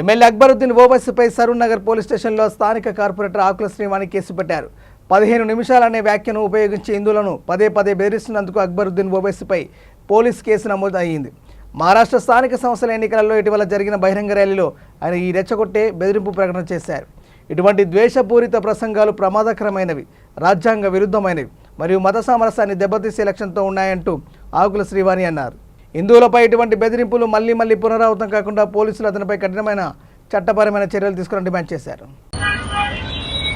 MLA Akbaruddin ఓవైసీపై Saroor Nagar police స్టేషన్లో స్థానిక corporator ఆకుల Srivani case పెట్టారు. 15 నిమిషాలనే వ్యాఖ్యను ఉపయోగించి హిందువులను పదే పదే బెదిరిస్తున్నందుకు అక్బరుద్దీన్ ఓవైసీపై పోలీస్ కేసు నమోదు అయ్యింది. మహారాష్ట్ర స్థానిక సంస్థల ఎన్నికలలో ఇటీవల జరిగిన బహిరంగ ర్యాలీలో ఆయన ఈ రెచ్చగొట్టే బెదిరింపు ప్రకటన చేశారు. ఇటువంటి ద్వేషపూరిత ప్రసంగాలు ప్రమాదకరమైనవి, రాజ్యాంగ విరుద్ధమైనవి మరియు మత సామరస్యాన్ని దెబ్బతీసే లక్ష్యంతో ఉన్నాయంటూ ఆకుల శ్రీవాణి అన్నారు. హిందువులపై ఇటువంటి బెదిరింపులు మళ్లీ పునరావృతం కాకుండా పోలీసులు అతనిపై కఠినమైన చట్టపరమైన చర్యలు తీసుకుని డిమాండ్ చేశారు.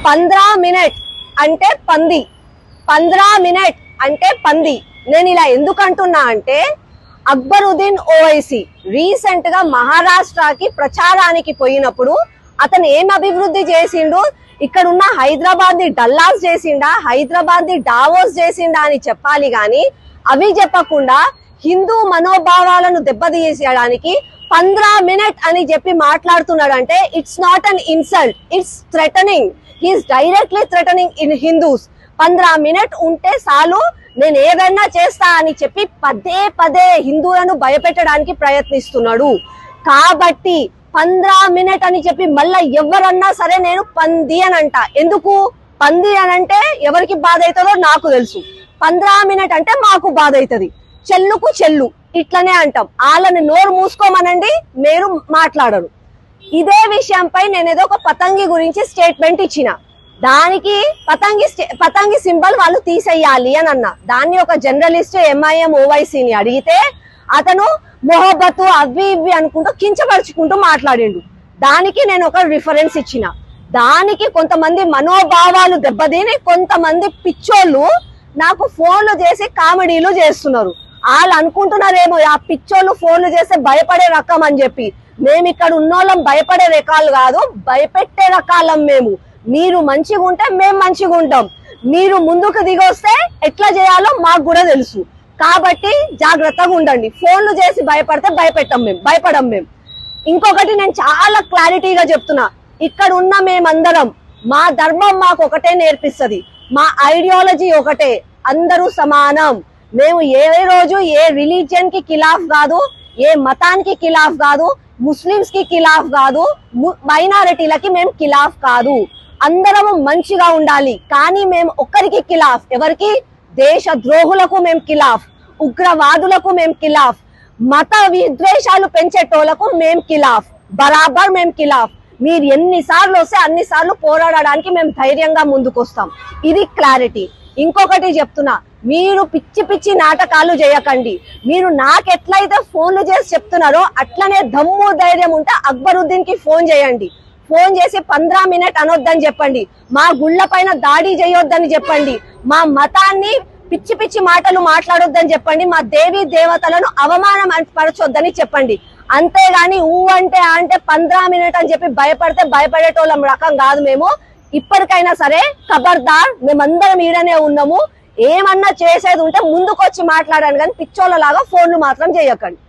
15 మినిట్ అంటే పంది, 15 మినిట్ అంటే పంది. నేను ఇలా ఎందుకు అంటున్నా అంటే అక్బరుద్దీన్ ఓవైసీ రీసెంట్ గా మహారాష్ట్రకి ప్రచారానికి పోయినప్పుడు అతను ఏం అభివృద్ధి చేసిండు, ఇక్కడ ఉన్న హైదరాబాద్ ని డల్లాస్ చేసిండా, హైదరాబాద్ ని డావోస్ చేసిండా అని చెప్పాలి గాని అవి చెప్పకుండా హిందూ మనోభావాలను దెబ్బతీయడానికి 15 మినిట్ అని చెప్పి మాట్లాడుతున్నాడు అంటే it's not an insult, it's threatening. He's directly threatening in Hindus. 15 minute ఉంటే చాలు, నేను ఏదైనా చేస్తా అని చెప్పి పదే హిందువులను భయపెట్టడానికి ప్రయత్నిస్తున్నాడు. కాబట్టి 15 మినిట్ అని చెప్పి మళ్ళా ఎవరన్నా సరే నేను పంది అని అంట. ఎందుకు పంది అని అంటే ఎవరికి బాధ అవుతుందో నాకు తెలుసు. 15 మినిట్ అంటే మాకు బాధ అవుతుంది. చెల్లుకు చెల్లు ఇట్లనే అంటాం. వాళ్ళని నోరు మూసుకోమనండి, మీరు మాట్లాడరు. ఇదే విషయంపై నేను ఏదో ఒక పతంగి గురించి స్టేట్మెంట్ ఇచ్చిన, దానికి పతంగి సింబల్ వాళ్ళు తీసేయాలి అని అన్నా. దాన్ని ఒక జర్నలిస్ట్ ఎంఐఎం ఓవైసీని అడిగితే అతను మొహబ్బతు అవి ఇవి అనుకుంటూ కించపరుచుకుంటూ మాట్లాడిండు. దానికి నేను ఒక రిఫరెన్స్ ఇచ్చిన. దానికి కొంతమంది మనోభావాలు దెబ్బతిని కొంతమంది పిచ్చోళ్ళు నాకు ఫోన్లు చేసి కామెడీలు చేస్తున్నారు. వాళ్ళు అనుకుంటున్నారేమో ఆ పిచ్చోళ్ళు ఫోన్లు చేస్తే భయపడే రకం అని చెప్పి. మేము ఇక్కడ ఉన్నోళ్ళం భయపడే రకాలు కాదు, భయపెట్టే రకాలం మేము. మీరు మంచిగా ఉంటే మేము మంచిగా ఉంటాం. మీరు ముందుకు దిగొస్తే ఎట్లా చేయాలో మాకు కూడా తెలుసు. కాబట్టి జాగ్రత్తగా ఉండండి. ఫోన్లు చేసి భయపడితే భయపడం మేము. ఇంకొకటి నేను చాలా క్లారిటీగా చెప్తున్నా, ఇక్కడ ఉన్న మేమందరం మా ధర్మం మాకు ఒకటే నేర్పిస్తుంది, మా ఐడియాలజీ ఒకటే, అందరూ సమానం. మేము ఏ రోజు ఏ రిలీజియన్ కి ఖిలాఫ్ కాదు, ఏ మతానికి ఖిలాఫ్ కాదు, ముస్లిమ్స్ కి ఖిలాఫ్ కాదు, మైనారిటీలకి మేము ఖిలాఫ్ కాదు. అందరము మంచిగా ఉండాలి. కానీ మేము ఒక్కరికి ఖిలాఫ్, ఎవరికి? దేశ ద్రోహులకు మేము ఖిలాఫ్, ఉగ్రవాదులకు మేము ఖిలాఫ్, మత విద్వేషాలు పెంచేటోళ్లకు మేము ఖిలాఫ్, బరాబర్ మేము ఖిలాఫ్. మీరు ఎన్నిసార్లు వస్తే అన్నిసార్లు పోరాడడానికి మేము ధైర్యంగా ముందుకొస్తాం. ఇది క్లారిటీ. ఇంకొకటి చెప్తున్నా, మీరు పిచ్చి నాటకాలు చేయకండి. మీరు నాకెట్లయితే ఫోన్లు చేసి చెప్తున్నారో అట్లనే దమ్ము ధైర్యం ఉంటే అక్బరుద్దీన్ కి ఫోన్ చేయండి. ఫోన్ చేసి 15 మినిట్ అనొద్దని చెప్పండి, మా గుళ్ళ పైన దాడి చేయొద్దని చెప్పండి, మా మతాన్ని పిచ్చి మాటలు మాట్లాడొద్దని చెప్పండి, మా దేవీ దేవతలను అవమానం పరచొద్దని చెప్పండి. అంతేగాని అంటే 15 మినిట్ అని చెప్పి భయపడితే భయపడేటోళ్ళం రకం కాదు మేము. ఇప్పటికైనా సరే ఖబర్దార్, మేమందరం ఈడనే ఉన్నాము. ఏమన్నా చేసేది ఉంటే ముందుకొచ్చి మాట్లాడాను, కానీ పిచ్చోళ్ళలాగా ఫోన్లు మాత్రం చేయకండి.